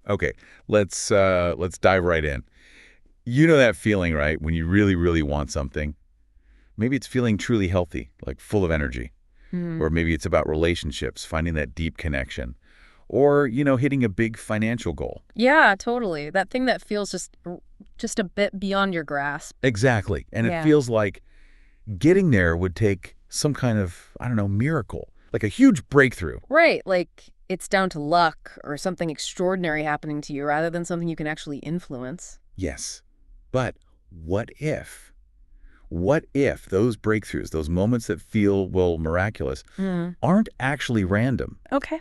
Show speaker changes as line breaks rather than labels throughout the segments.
Okay, let's dive right in. You know that feeling, right? When you really, really want something. Maybe it's feeling truly healthy, like full of energy.
Hmm.
Or maybe it's about relationships, finding that deep connection. Or, hitting a big financial goal.
Yeah, totally. That thing that feels just a bit beyond your grasp.
Exactly. And it
Yeah.
feels like getting there would take some kind of, I don't know, miracle, like a huge breakthrough.
Right, like it's down to luck or something extraordinary happening to you rather than something you can actually influence.
Yes. But what if? What if those breakthroughs, those moments that feel, well, miraculous,
Hmm.
aren't actually random?
Okay.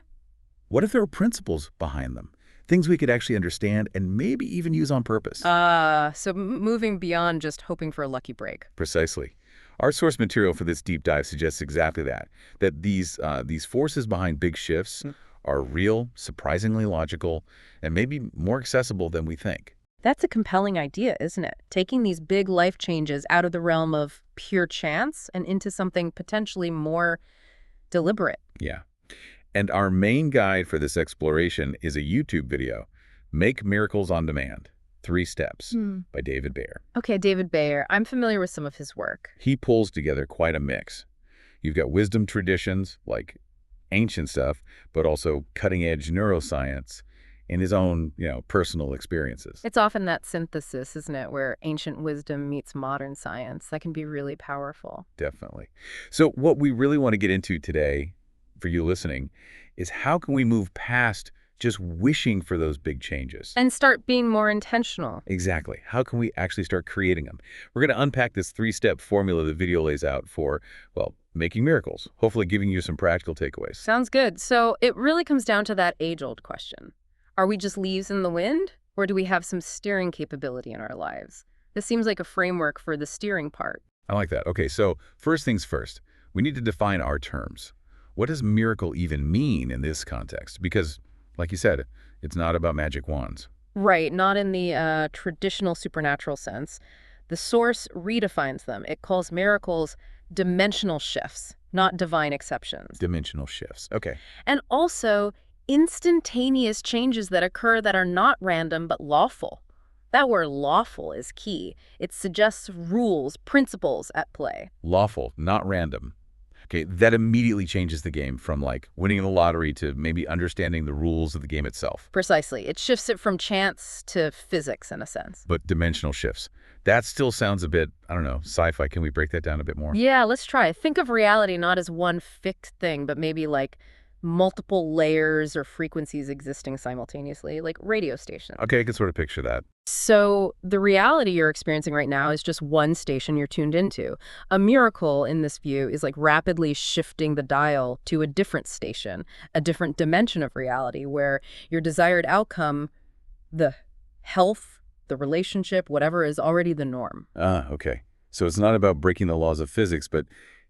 What if there are principles behind them? Things we could actually understand and maybe even use on purpose?
So moving beyond just hoping for a lucky break.
Precisely. Our source material for this deep dive suggests exactly that these forces behind big shifts are real, surprisingly logical, and maybe more accessible than we think.
That's a compelling idea, isn't it? Taking these big life changes out of the realm of pure chance and into something potentially more deliberate.
Yeah. And our main guide for this exploration is a YouTube video, Make Miracles on Demand, 3 Steps,
Hmm.
by David Bayer.
Okay, David Bayer. I'm familiar with some of his work.
He pulls together quite a mix. You've got wisdom traditions, like ancient stuff, but also cutting-edge neuroscience and his own, personal experiences.
It's often that synthesis, isn't it, where ancient wisdom meets modern science. That can be really powerful.
Definitely. So what we really want to get into today, for you listening, is how can we move past just wishing for those big changes?
And start being more intentional.
Exactly. How can we actually start creating them? We're going to unpack this 3-step formula the video lays out for, well, making miracles, hopefully giving you some practical takeaways.
Sounds good. So it really comes down to that age-old question. Are we just leaves in the wind, or do we have some steering capability in our lives? This seems like a framework for the steering part.
I like that. Okay, so first things first, we need to define our terms. What does miracle even mean in this context? Because, like you said, it's not about magic wands.
Right, not in the traditional supernatural sense. The source redefines them. It calls miracles dimensional shifts, not divine exceptions.
Dimensional shifts. Okay.
And also instantaneous changes that occur that are not random but lawful. That word lawful is key. It suggests rules, principles at play.
Lawful, not random. Okay, that immediately changes the game from like winning the lottery to maybe understanding the rules of the game itself.
Precisely. It shifts it from chance to physics in a sense.
But dimensional shifts. That still sounds a bit, I don't know, sci-fi. Can we break that down a bit more?
Yeah, let's try. Think of reality not as one fixed thing, but maybe like multiple layers or frequencies existing simultaneously, like radio stations.
Okay, I can sort of picture that.
So the reality you're experiencing right now is just one station you're tuned into. A miracle in this view is like rapidly shifting the dial to a different station, a different dimension of reality where your desired outcome, the health, the relationship, whatever is already the norm.
Ah, okay. So it's not about breaking the laws of physics, but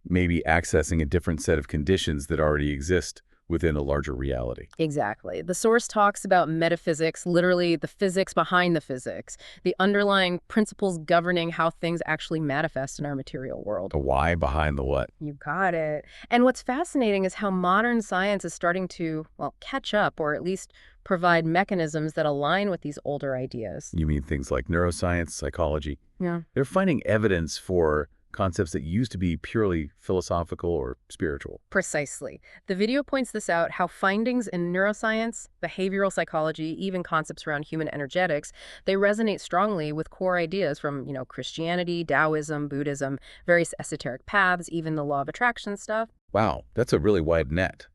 maybe accessing a different set of conditions that already exist within a larger reality.
Exactly. The source talks about metaphysics, literally the physics behind the physics, the underlying principles governing how things actually manifest in our material world.
The why behind the what.
You got it. And what's fascinating is how modern science is starting to, well, catch up or at least provide mechanisms that align with these older ideas.
You mean things like neuroscience, psychology.
Yeah.
They're finding evidence for concepts that used to be purely philosophical or spiritual.
Precisely. The video points this out, how findings in neuroscience, behavioral psychology, even concepts around human energetics, they resonate strongly with core ideas from, Christianity, Taoism, Buddhism, various esoteric paths, even the law of attraction stuff.
Wow, that's a really wide net.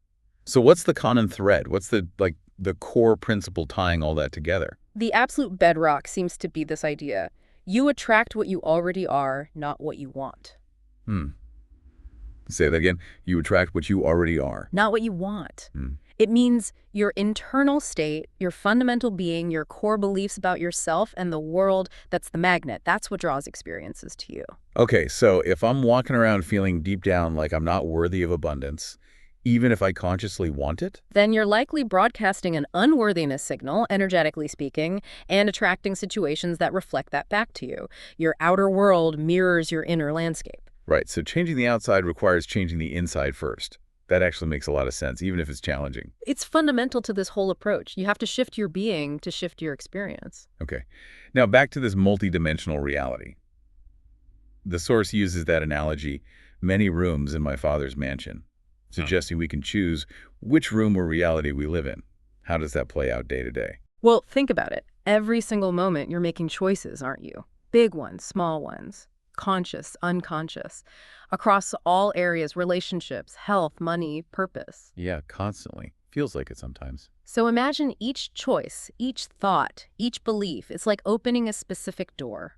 So what's the common thread? What's the core principle tying all that together?
The absolute bedrock seems to be this idea. You attract what you already are, not what you want.
Hmm. Say that again. You attract what you already are.
Not what you want.
Hmm.
It means your internal state, your fundamental being, your core beliefs about yourself and the world, that's the magnet. That's what draws experiences to you.
Okay, so if I'm walking around feeling deep down like I'm not worthy of abundance, even if I consciously want it?
Then you're likely broadcasting an unworthiness signal, energetically speaking, and attracting situations that reflect that back to you. Your outer world mirrors your inner landscape.
Right, so changing the outside requires changing the inside first. That actually makes a lot of sense, even if it's challenging.
It's fundamental to this whole approach. You have to shift your being to shift your experience.
Okay. Now, back to this multidimensional reality. The source uses that analogy, many rooms in my father's mansion, suggesting we can choose which room or reality we live in. How does that play out day to day?
Well, think about it. Every single moment you're making choices, aren't you? Big ones, small ones, conscious, unconscious, across all areas, relationships, health, money, purpose.
Yeah, constantly. Feels like it sometimes.
So imagine each choice, each thought, each belief. It's like opening a specific door.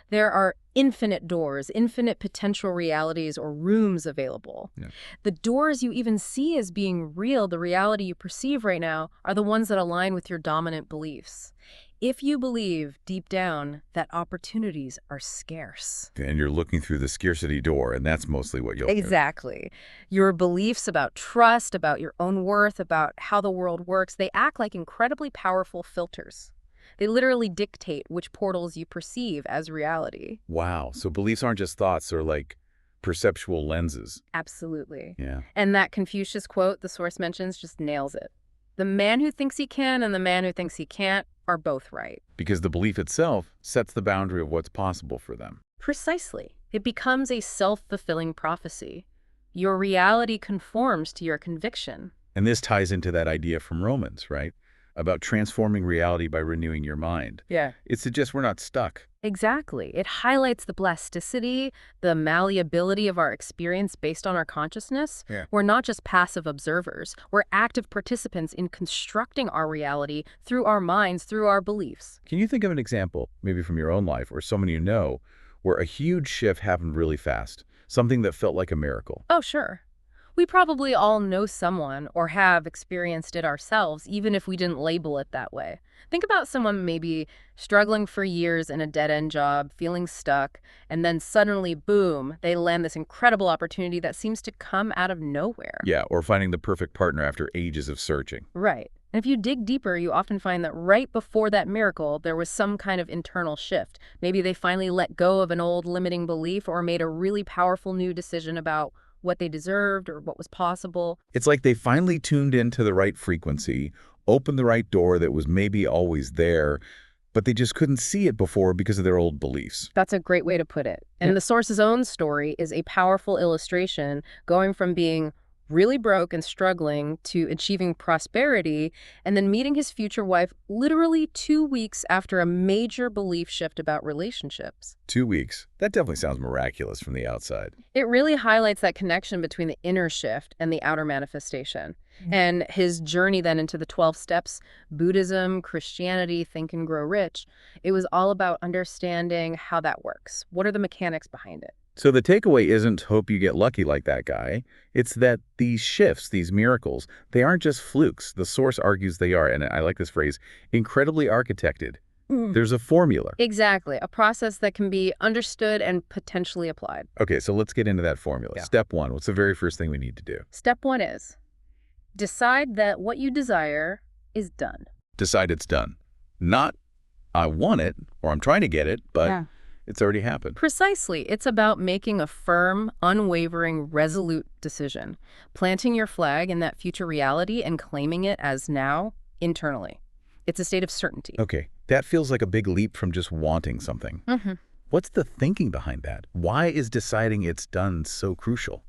There are infinite doors, infinite potential realities or rooms available.
Yeah.
The doors you even see as being real, the reality you perceive right now, are the ones that align with your dominant beliefs. If you believe deep down that opportunities are scarce.
And you're looking through the scarcity door, and that's mostly what you'll do.
Exactly. Your beliefs about trust, about your own worth, about how the world works, they act like incredibly powerful filters. They literally dictate which portals you perceive as reality.
Wow. So beliefs aren't just thoughts, they're like perceptual lenses.
Absolutely.
Yeah.
And that Confucius quote the source mentions just nails it. The man who thinks he can and the man who thinks he can't are both right.
Because the belief itself sets the boundary of what's possible for them.
Precisely. It becomes a self-fulfilling prophecy. Your reality conforms to your conviction.
And this ties into that idea from Romans, right? About transforming reality by renewing your mind.
Yeah.
It suggests we're not stuck.
Exactly. It highlights the plasticity, the malleability of our experience based on our consciousness.
Yeah.
We're not just passive observers. We're active participants in constructing our reality through our minds, through our beliefs.
Can you think of an example, maybe from your own life or someone you know, where a huge shift happened really fast? Something that felt like a miracle?
Oh, sure. We probably all know someone or have experienced it ourselves, even if we didn't label it that way. Think about someone maybe struggling for years in a dead-end job, feeling stuck, and then suddenly, boom, they land this incredible opportunity that seems to come out of nowhere.
Yeah, or finding the perfect partner after ages of searching.
Right. And if you dig deeper, you often find that right before that miracle, there was some kind of internal shift. Maybe they finally let go of an old limiting belief or made a really powerful new decision about what they deserved or what was possible.
It's like they finally tuned into the right frequency, opened the right door that was maybe always there, but they just couldn't see it before because of their old beliefs.
That's a great way to put it. And the source's own story is a powerful illustration, going from being really broke and struggling to achieving prosperity and then meeting his future wife literally 2 weeks after a major belief shift about relationships.
2 weeks. That definitely sounds miraculous from the outside.
It really highlights that connection between the inner shift and the outer manifestation. And his journey then into the 12 steps, Buddhism, Christianity, Think and Grow Rich, it was all about understanding how that works. What are the mechanics behind it?
So the takeaway isn't hope you get lucky like that guy. It's that these shifts, these miracles, they aren't just flukes. The source argues they are, and I like this phrase, incredibly architected. There's a formula.
Exactly. A process that can be understood and potentially applied.
Okay, so let's get into that formula.
Yeah.
Step 1, what's the very first thing we need to do?
Step 1 is decide that what you desire is done.
Decide it's done. Not, I want it, or I'm trying to get it, but it's already happened.
Precisely. It's about making a firm, unwavering, resolute decision, planting your flag in that future reality and claiming it as now internally. It's a state of certainty.
Okay, that feels like a big leap from just wanting something. What's the thinking behind that? Why is deciding it's done so crucial?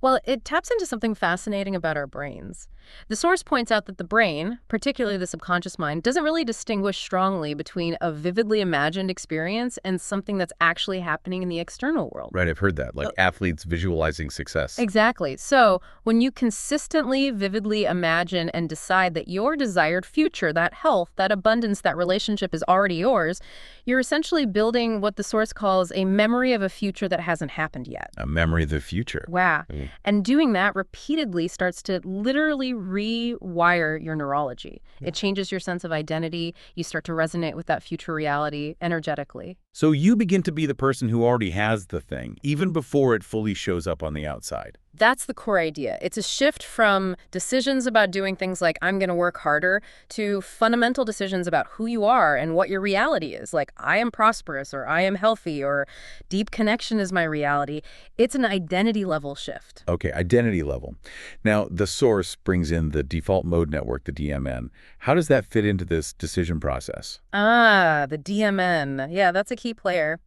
Well, it taps into something fascinating about our brains. The source points out that the brain, particularly the subconscious mind, doesn't really distinguish strongly between a vividly imagined experience and something that's actually happening in the external world.
Right, I've heard that, like athletes visualizing success.
Exactly. So when you consistently, vividly imagine and decide that your desired future, that health, that abundance, that relationship is already yours, you're essentially building what the source calls a memory of a future that hasn't happened yet.
A memory of the future.
Wow. And doing that repeatedly starts to literally rewire your neurology. It changes your sense of identity. You start to resonate with that future reality energetically.
So you begin to be the person who already has the thing, even before it fully shows up on the outside.
That's the core idea. It's a shift from decisions about doing things like I'm going to work harder to fundamental decisions about who you are and what your reality is. Like I am prosperous or I am healthy or deep connection is my reality. It's an identity level shift.
Okay, identity level. Now, the source brings in the default mode network, the DMN. How does that fit into this decision process?
Ah, the DMN. Yeah, that's a key player.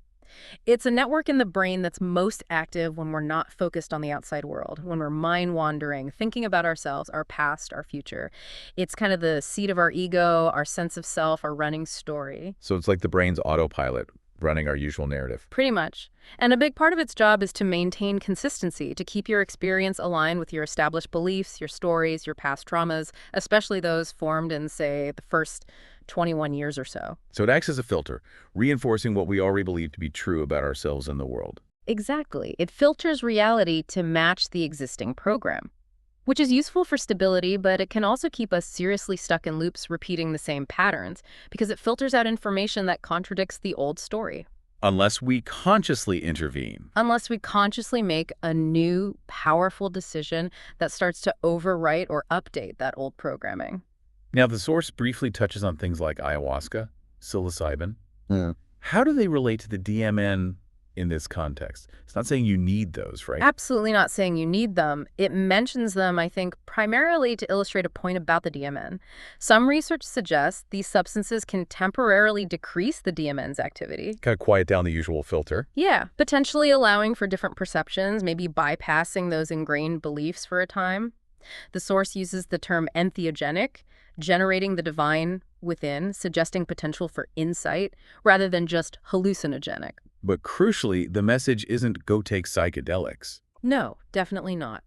It's a network in the brain that's most active when we're not focused on the outside world, when we're mind wandering, thinking about ourselves, our past, our future. It's kind of the seat of our ego, our sense of self, our running story.
So it's like the brain's autopilot running our usual narrative.
Pretty much. And a big part of its job is to maintain consistency, to keep your experience aligned with your established beliefs, your stories, your past traumas, especially those formed in, say, the first 21 years or so.
So it acts as a filter, reinforcing what we already believe to be true about ourselves and the world.
Exactly. It filters reality to match the existing program, which is useful for stability, but it can also keep us seriously stuck in loops repeating the same patterns because it filters out information that contradicts the old story.
Unless we consciously intervene.
Unless we consciously make a new, powerful decision that starts to overwrite or update that old programming.
Now, the source briefly touches on things like ayahuasca, psilocybin.
Yeah.
How do they relate to the DMN in this context? It's not saying you need those, right?
Absolutely not saying you need them. It mentions them, I think, primarily to illustrate a point about the DMN. Some research suggests these substances can temporarily decrease the DMN's activity.
Kind of quiet down the usual filter.
Yeah, potentially allowing for different perceptions, maybe bypassing those ingrained beliefs for a time. The source uses the term entheogenic, generating the divine within, suggesting potential for insight rather than just hallucinogenic.
But crucially, the message isn't go take psychedelics.
No, definitely not.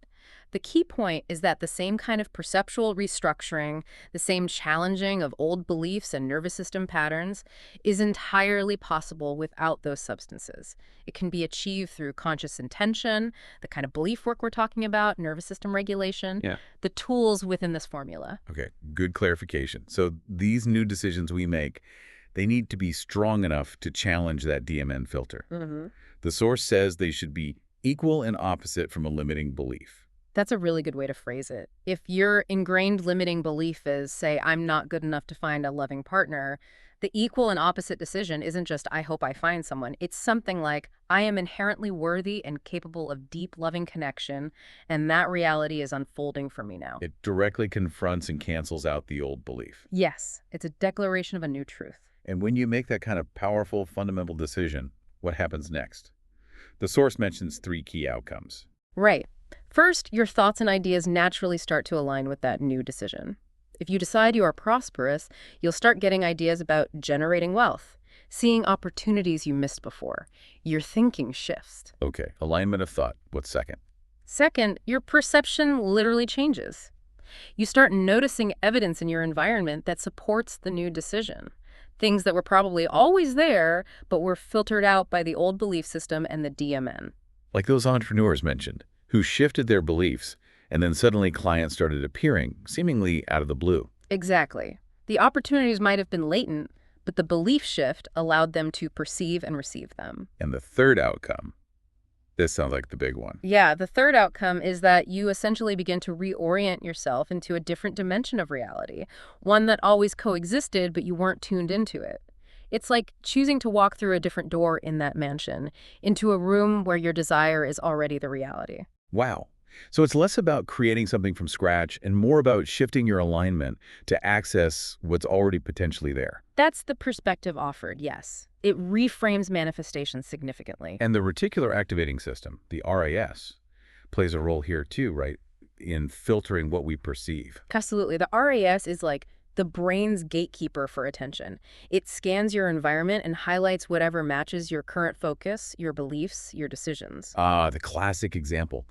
The key point is that the same kind of perceptual restructuring, the same challenging of old beliefs and nervous system patterns, is entirely possible without those substances. It can be achieved through conscious intention, the kind of belief work we're talking about, nervous system regulation,
Yeah.
the tools within this formula.
Okay, good clarification. So these new decisions we make, they need to be strong enough to challenge that DMN filter.
Mm-hmm.
The source says they should be equal and opposite from a limiting belief.
That's a really good way to phrase it. If your ingrained limiting belief is, say, I'm not good enough to find a loving partner, the equal and opposite decision isn't just, I hope I find someone. It's something like, I am inherently worthy and capable of deep, loving connection, and that reality is unfolding for me now.
It directly confronts and cancels out the old belief.
Yes, it's a declaration of a new truth.
And when you make that kind of powerful, fundamental decision, what happens next? The source mentions 3 key outcomes.
Right. First, your thoughts and ideas naturally start to align with that new decision. If you decide you are prosperous, you'll start getting ideas about generating wealth, seeing opportunities you missed before. Your thinking shifts.
Okay, alignment of thought. What's second?
Second, your perception literally changes. You start noticing evidence in your environment that supports the new decision. Things that were probably always there, but were filtered out by the old belief system and the DMN.
Like those entrepreneurs mentioned, who shifted their beliefs, and then suddenly clients started appearing, seemingly out of the blue.
Exactly. The opportunities might have been latent, but the belief shift allowed them to perceive and receive them.
And the third outcome, this sounds like the big one.
Yeah, the third outcome is that you essentially begin to reorient yourself into a different dimension of reality, one that always coexisted, but you weren't tuned into it. It's like choosing to walk through a different door in that mansion, into a room where your desire is already the reality.
Wow. So it's less about creating something from scratch and more about shifting your alignment to access what's already potentially there.
That's the perspective offered, yes. It reframes manifestation significantly.
And the reticular activating system, the RAS, plays a role here too, right, in filtering what we perceive.
Absolutely. The RAS is like the brain's gatekeeper for attention. It scans your environment and highlights whatever matches your current focus, your beliefs, your decisions.
The classic example.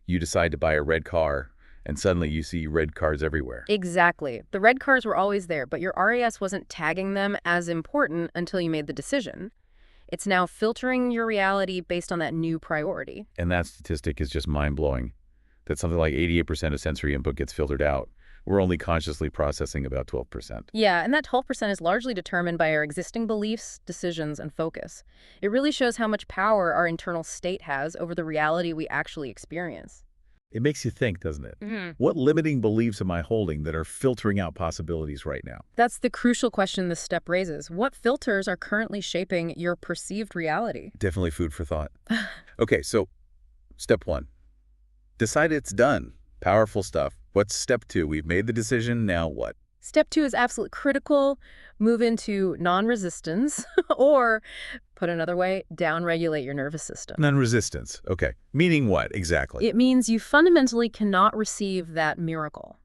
You decide to buy a red car, and suddenly you see red cars everywhere.
Exactly. The red cars were always there, but your RAS wasn't tagging them as important until you made the decision. It's now filtering your reality based on that new priority.
And that statistic is just mind-blowing, that something like 88% of sensory input gets filtered out We're only consciously processing about 12%.
Yeah, and that 12% is largely determined by our existing beliefs, decisions, and focus. It really shows how much power our internal state has over the reality we actually experience.
It makes you think, doesn't it?
Mhm.
What limiting beliefs am I holding that are filtering out possibilities right now?
That's the crucial question this step raises. What filters are currently shaping your perceived reality?
Definitely food for thought. Okay, so step one, decide it's done. Powerful stuff. What's step two? We've made the decision, now what?
Step 2 is absolutely critical. Move into non-resistance, or put another way, downregulate your nervous system.
Non-resistance. Okay. Meaning what, exactly?
It means you fundamentally cannot receive that miracle,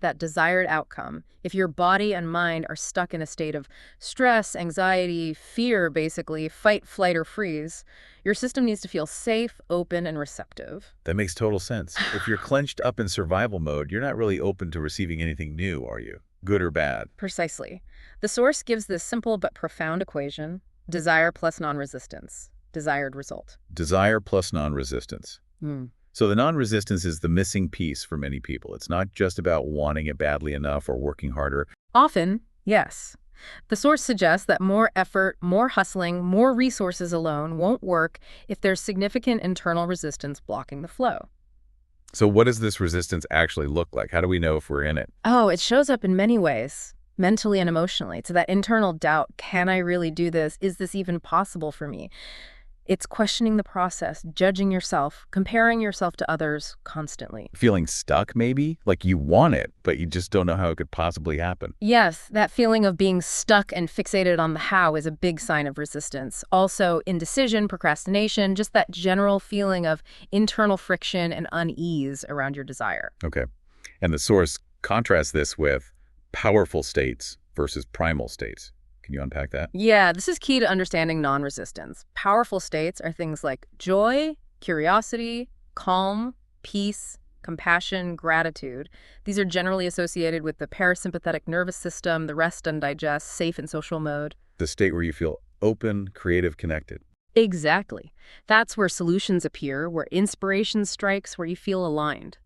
that desired outcome, if your body and mind are stuck in a state of stress, anxiety, fear, basically, fight, flight, or freeze. Your system needs to feel safe, open, and receptive.
That makes total sense. If you're clenched up in survival mode, you're not really open to receiving anything new, are you? Good or bad?
Precisely. The source gives this simple but profound equation: desire plus non-resistance, desired result.
Desire plus non-resistance.
Hmm.
So the non-resistance is the missing piece for many people. It's not just about wanting it badly enough or working harder.
Often, yes. The source suggests that more effort, more hustling, more resources alone won't work if there's significant internal resistance blocking the flow.
So what does this resistance actually look like? How do we know if we're in it?
Oh, it shows up in many ways, mentally and emotionally. To that internal doubt, can I really do this? Is this even possible for me? It's questioning the process, judging yourself, comparing yourself to others constantly.
Feeling stuck, maybe? Like you want it, but you just don't know how it could possibly happen.
Yes, that feeling of being stuck and fixated on the how is a big sign of resistance. Also, indecision, procrastination, just that general feeling of internal friction and unease around your desire.
Okay. And the source contrasts this with powerful states versus primal states. Can you unpack that?
Yeah, this is key to understanding non-resistance. Powerful states are things like joy, curiosity, calm, peace, compassion, gratitude. These are generally associated with the parasympathetic nervous system, the rest and digest, safe and social mode.
The state where you feel open, creative, connected.
Exactly. That's where solutions appear, where inspiration strikes, where you feel aligned.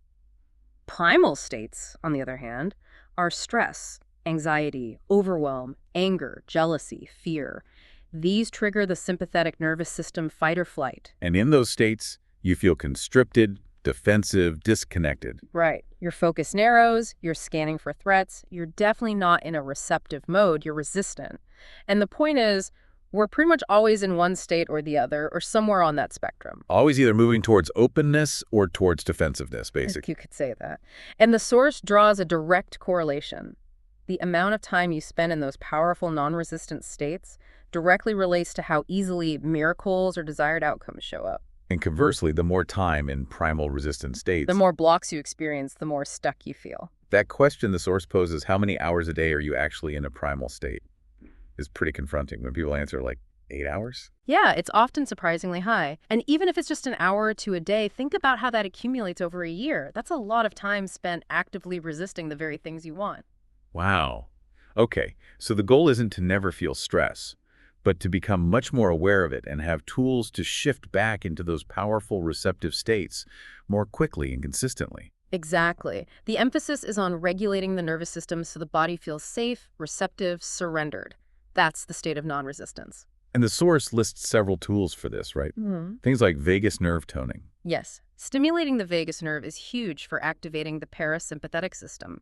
Primal states, on the other hand, are stress, anxiety, overwhelm, anger, jealousy, fear. These trigger the sympathetic nervous system fight or flight.
And in those states, you feel constricted, defensive, disconnected.
Right. Your focus narrows, you're scanning for threats, you're definitely not in a receptive mode, you're resistant. And the point is, we're pretty much always in one state or the other, or somewhere on that spectrum.
Always either moving towards openness or towards defensiveness,
If
basically.
you could say that. And the source draws a direct correlation. The amount of time you spend in those powerful non-resistant states directly relates to how easily miracles or desired outcomes show up.
And conversely, the more time in primal resistant states,
The more blocks you experience, the more stuck you feel.
that question the source poses, how many hours a day are you actually in a primal state, is pretty confronting when people answer like 8 hours.
Yeah, it's often surprisingly high. And even if it's just an hour or two a day, think about how that accumulates over a year. That's a lot of time spent actively resisting the very things you want.
Wow. Okay, so the goal isn't to never feel stress, but to become much more aware of it and have tools to shift back into those powerful receptive states more quickly and consistently.
Exactly. The emphasis is on regulating the nervous system so the body feels safe, receptive, surrendered. That's the state of non-resistance.
And the source lists several tools for this, right? Things like vagus nerve toning.
Yes. Stimulating the vagus nerve is huge for activating the parasympathetic system.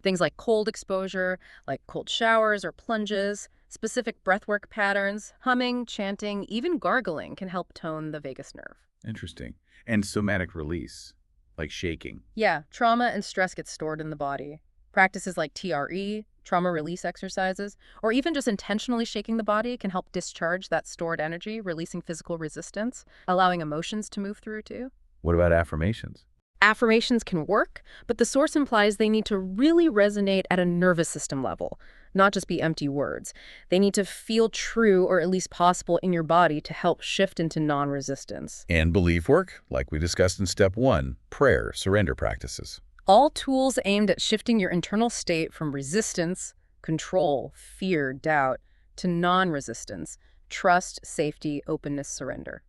Things like cold exposure, like cold showers or plunges, specific breathwork patterns, humming, chanting, even gargling can help tone the vagus nerve.
Interesting. And somatic release, like shaking.
Yeah, trauma and stress get stored in the body. Practices like TRE, trauma release exercises, or even just intentionally shaking the body can help discharge that stored energy, releasing physical resistance, allowing emotions to move through too.
What about affirmations?
Affirmations can work, but the source implies they need to really resonate at a nervous system level, not just be empty words. They need to feel true or at least possible in your body to help shift into non-resistance.
And belief work, like we discussed in step 1, prayer, surrender practices.
All tools aimed at shifting your internal state from resistance, control, fear, doubt, to non-resistance, trust, safety, openness, surrender.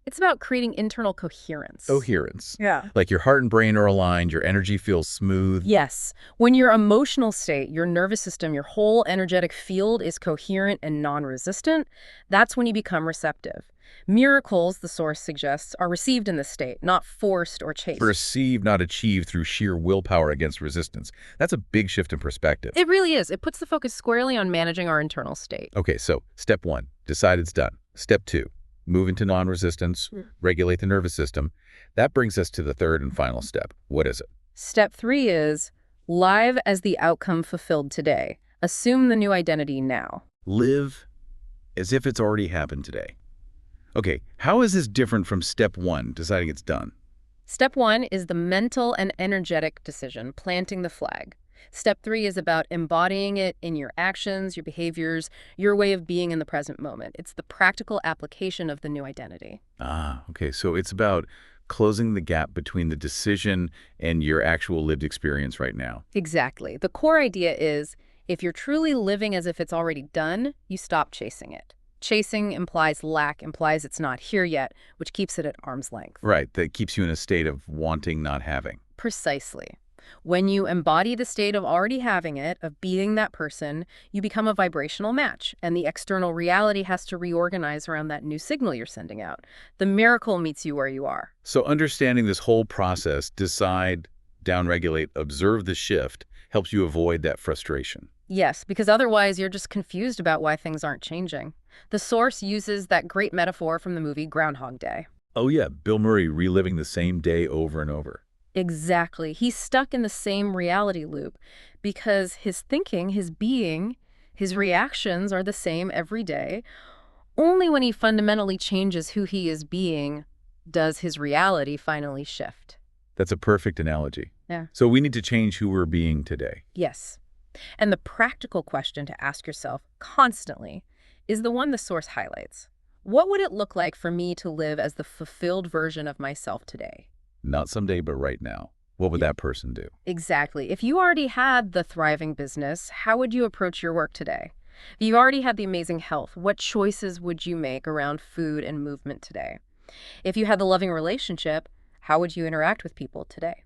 It's about creating internal coherence.
Coherence.
Yeah.
Like your heart and brain are aligned, your energy feels smooth.
Yes. When your emotional state, your nervous system, your whole energetic field is coherent and non-resistant, that's when you become receptive. Miracles, the source suggests, are received in this state, not forced or chased.
Perceived, not achieved through sheer willpower against resistance. That's a big shift in perspective.
It really is. It puts the focus squarely on managing our internal state.
Okay, so step 1, decide it's done. Step 2, move into non-resistance, regulate the nervous system. That brings us to the third and final step. What is it?
Step 3 is live as the outcome fulfilled today. Assume the new identity now.
Live as if it's already happened today. Okay, how is this different from step 1, deciding it's done?
Step 1 is the mental and energetic decision, planting the flag. Step 3 is about embodying it in your actions, your behaviors, your way of being in the present moment. It's the practical application of the new identity.
Okay, so it's about closing the gap between the decision and your actual lived experience right now.
Exactly. The core idea is if you're truly living as if it's already done, you stop chasing it. Chasing implies lack, implies it's not here yet, which keeps it at arm's length.
Right, that keeps you in a state of wanting, not having.
Precisely. When you embody the state of already having it, of being that person, you become a vibrational match, and the external reality has to reorganize around that new signal you're sending out. The miracle meets you where you are.
So understanding this whole process, decide, downregulate, observe the shift, helps you avoid that frustration.
Yes, because otherwise you're just confused about why things aren't changing. The source uses that great metaphor from the movie Groundhog Day.
Oh yeah, Bill Murray reliving the same day over and over.
Exactly. He's stuck in the same reality loop because his thinking, his being, his reactions are the same every day. Only when he fundamentally changes who he is being does his reality finally shift.
That's a perfect analogy.
Yeah.
So we need to change who we're being today.
Yes. And the practical question to ask yourself constantly is the one the source highlights. What would it look like for me to live as the fulfilled version of myself today?
Not someday, but right now. What would that person do?
Exactly. If you already had the thriving business, how would you approach your work today? If you already had the amazing health, what choices would you make around food and movement today? If you had the loving relationship, how would you interact with people today?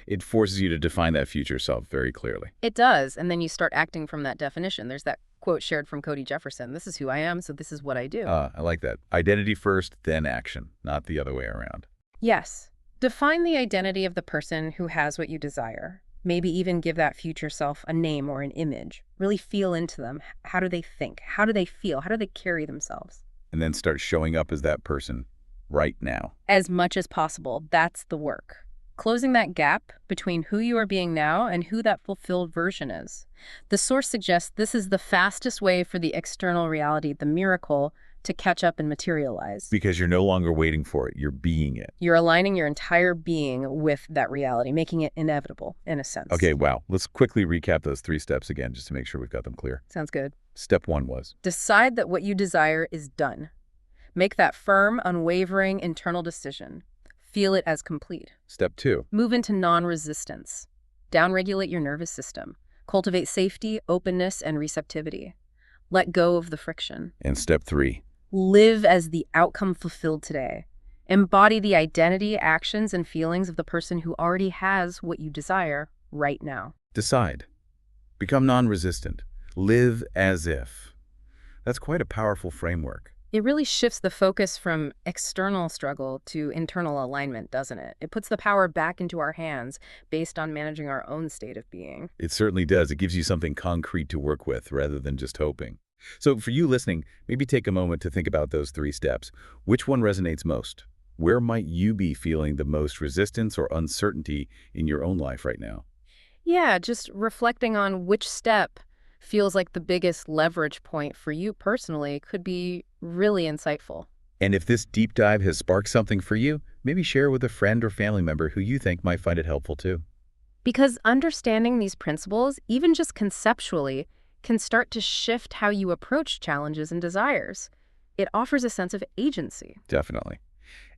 It forces you to define that future self very clearly.
It does, and then you start acting from that definition. There's that quote shared from Cody Jefferson, "This is who I am, so this is what I do."
I like that. Identity first, then action, not the other way around.
Yes. Define the identity of the person who has what you desire. Maybe even give that future self a name or an image. Really feel into them. How do they think? How do they feel? How do they carry themselves?
And then start showing up as that person right now.
As much as possible, that's the work. Closing that gap between who you are being now and who that fulfilled version is. The source suggests this is the fastest way for the external reality, the miracle, to catch up and materialize.
Because you're no longer waiting for it, you're being it.
You're aligning your entire being with that reality, making it inevitable, in a sense.
Okay, wow. Let's quickly recap those 3 steps again, just to make sure we've got them clear.
Sounds good.
Step 1 was?
Decide that what you desire is done. Make that firm, unwavering internal decision. Feel it as complete.
Step 2?
Move into non-resistance. Downregulate your nervous system. Cultivate safety, openness, and receptivity. Let go of the friction.
And step 3?
Live as the outcome fulfilled today. Embody the identity, actions, and feelings of the person who already has what you desire right now.
Decide. Become non-resistant. Live as if. That's quite a powerful framework.
It really shifts the focus from external struggle to internal alignment, doesn't it? It puts the power back into our hands based on managing our own state of being.
It certainly does. It gives you something concrete to work with rather than just hoping. So for you listening, maybe take a moment to think about those 3 steps. Which one resonates most? Where might you be feeling the most resistance or uncertainty in your own life right now?
Yeah, just reflecting on which step feels like the biggest leverage point for you personally could be really insightful.
And if this deep dive has sparked something for you, maybe share with a friend or family member who you think might find it helpful too.
Because understanding these principles, even just conceptually, can start to shift how you approach challenges and desires. It offers a sense of agency.
Definitely.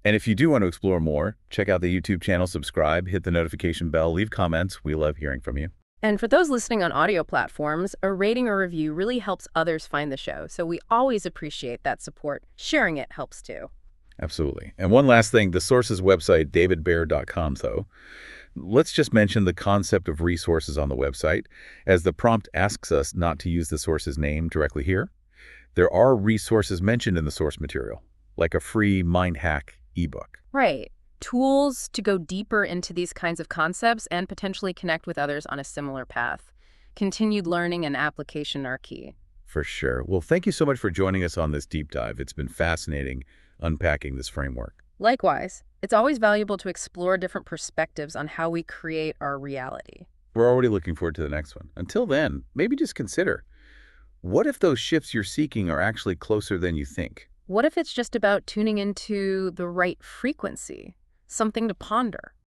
And if you do want to explore more, check out the YouTube channel, subscribe, hit the notification bell, leave comments. We love hearing from you.
And for those listening on audio platforms, a rating or review really helps others find the show, so we always appreciate that support. Sharing it helps too.
Absolutely. And one last thing, the source's website, davidbear.com, though. Let's just mention the concept of resources on the website, as the prompt asks us not to use the source's name directly here. There are resources mentioned in the source material, like a free mind hack ebook.
Right. Tools to go deeper into these kinds of concepts and potentially connect with others on a similar path. Continued learning and application are key.
For sure. Well, thank you so much for joining us on this deep dive. It's been fascinating unpacking this framework.
Likewise, it's always valuable to explore different perspectives on how we create our reality.
We're already looking forward to the next one. Until then, maybe just consider, what if those shifts you're seeking are actually closer than you think?
What if it's just about tuning into the right frequency? Something to ponder.